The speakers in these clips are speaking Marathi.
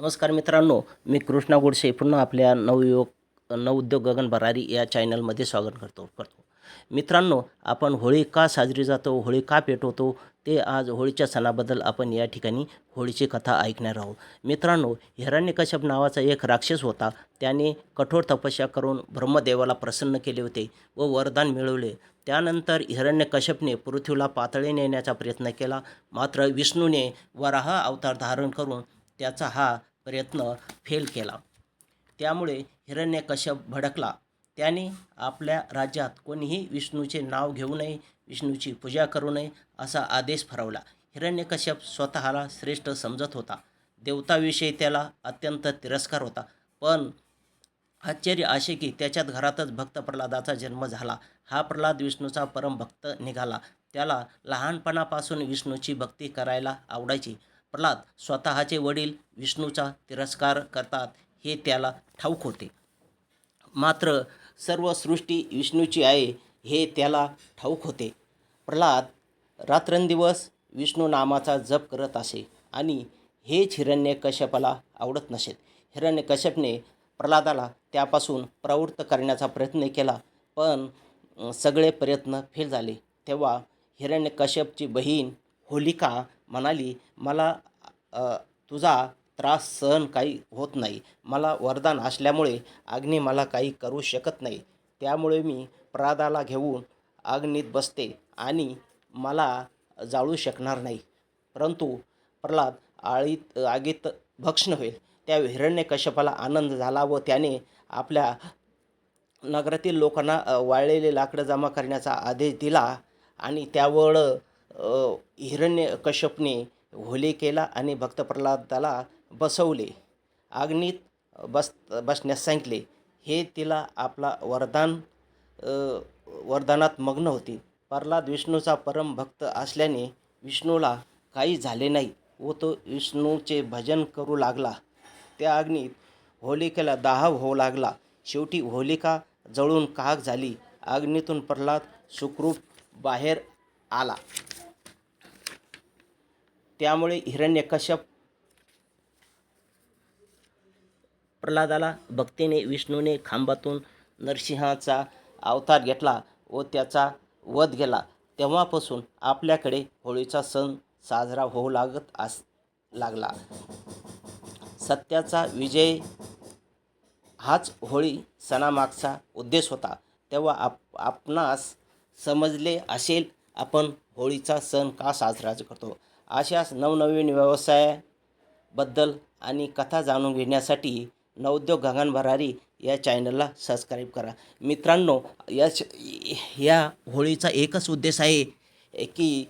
नमस्कार मित्रांनो, मी कृष्णा गोडसे पुन्हा आपल्या नवउद्योग गगन भरारी या चॅनलमध्ये स्वागत करतो. मित्रांनो, आपण होळी का साजरी जातो, होळी का पेटवतो, ते आज होळीच्या सणाबद्दल आपण या ठिकाणी होळीची कथा ऐकणार आहोत. मित्रांनो, हिरण्यकश्यप नावाचा एक राक्षस होता. त्याने कठोर तपस्या करून ब्रह्मदेवाला प्रसन्न केले होते व वरदान मिळवले. त्यानंतर हिरण्यकश्यपने पृथ्वीला पातळी नेण्याचा प्रयत्न केला. मात्र विष्णूने वराह अवतार धारण करून त्याचा हा प्रयत्न फेल केला. त्यामुळे हिरण्यकश्यप भडकला. त्याने आपल्या राज्यात कोणीही विष्णूचे नाव घेऊ नये, विष्णूची पूजा करू नये असा आदेश फरवला. हिरण्यकश्यप स्वतःला श्रेष्ठ समजत होता. देवताविषयी त्याला अत्यंत तिरस्कार होता. पण आश्चर्य असे की त्याच्याच घरातच भक्त प्रल्हादाचा जन्म झाला. हा प्रल्हाद विष्णूचा परम भक्त निघाला. त्याला लहानपणापासून विष्णूची भक्ती करायला आवडायची. प्रल्हाद स्वतःचे वडील विष्णूचा तिरस्कार करतात हे त्याला ठाऊक होते. मात्र सर्व सृष्टी विष्णूची आहे हे त्याला ठाऊक होते. प्रल्हाद रात्रंदिवस विष्णू नामाचा जप करत असे आणि हेच हिरण्यकश्यपाला आवडत नसेत. हिरण्यकश्यपने प्रल्हादाला त्यापासून प्रवृत्त करण्याचा प्रयत्न केला, पण सगळे प्रयत्न फेल झाले. तेव्हा हिरण्यकश्यपची बहीण होलिका म्हणाली, मला तुझा त्रास सहन काही होत नाही. मला वरदान असल्यामुळे अग्नी मला काही करू शकत नाही. त्यामुळे मी प्रल्हादाला घेऊन अग्नीत बसते आणि मला जाळू शकणार नाही. परंतु प्रल्हाद आगीत भस्म होईल. त्या हिरण्यकश्यपाला आनंद झाला व त्याने आपल्या नगरातील लोकांना वाळलेले लाकडं जमा करण्याचा आदेश दिला आणि त्यावर हिरण्यकश्यपने होलिकेला आणि भक्त प्रल्हादाला बसवले. अग्नीत बसण्यास सांगितले. हे तिला आपला वरदानात मग्न होती. प्रल्हाद विष्णूचा परम भक्त असल्याने विष्णूला काही झाले नाही व तो विष्णूचे भजन करू लागला. त्या अग्नीत होलिकेला दाह होऊ लागला. शेवटी होलिका जळून खाक झाली. अग्नीतून प्रल्हाद सुखरूप बाहेर आला. त्यामुळे हिरण्यकश्यप प्रल्हादाला भक्तीने विष्णूने खांबातून नरसिंहाचा अवतार घेतला व त्याचा वध केला. तेव्हापासून आपल्याकडे होळीचा सण साजरा होऊ लागला. सत्याचा विजय हाच होळी सणामागचा उद्देश होता. तेव्हा आपणास समजले असेल आपण होळीचा सण का साजरा करतो. अशाच नवनवीन व्यवसायाबद्दल आणि कथा जाणून घेण्यासाठी नवउद्योग गगन भरारी या चॅनलला सबस्क्राईब करा. मित्रांनो, या होळीचा एकच उद्देश आहे की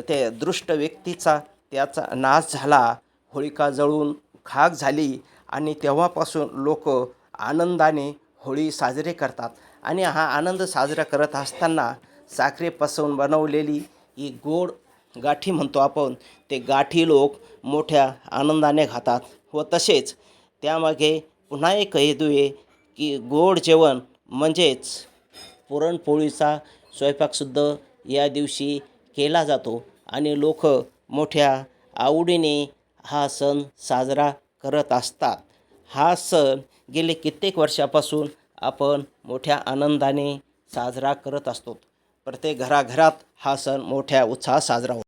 ते दुष्ट व्यक्तीचा त्याचा नाश झाला. होळिका जळून खाक झाली आणि तेव्हापासून लोक आनंदाने होळी साजरे करतात. आणि हा आनंद साजरा करत असताना साखरेपासून बनवलेली ही गोड गाठी म्हणतो आपण, ते गाठी लोक मोठ्या आनंदाने खातात. व तसेच त्यामागे पुन्हा एक हेतू आहे की गोड जेवण म्हणजेच पुरणपोळीचा स्वयंपाकसुद्धा या दिवशी केला जातो आणि लोक मोठ्या आवडीने हा सण साजरा करत असतात. हा सण गेले कित्येक वर्षापासून आपण मोठ्या आनंदाने साजरा करत असतो. प्रत्येक घराघरात हा सण मोठ्या उत्साहात साजरा होतो.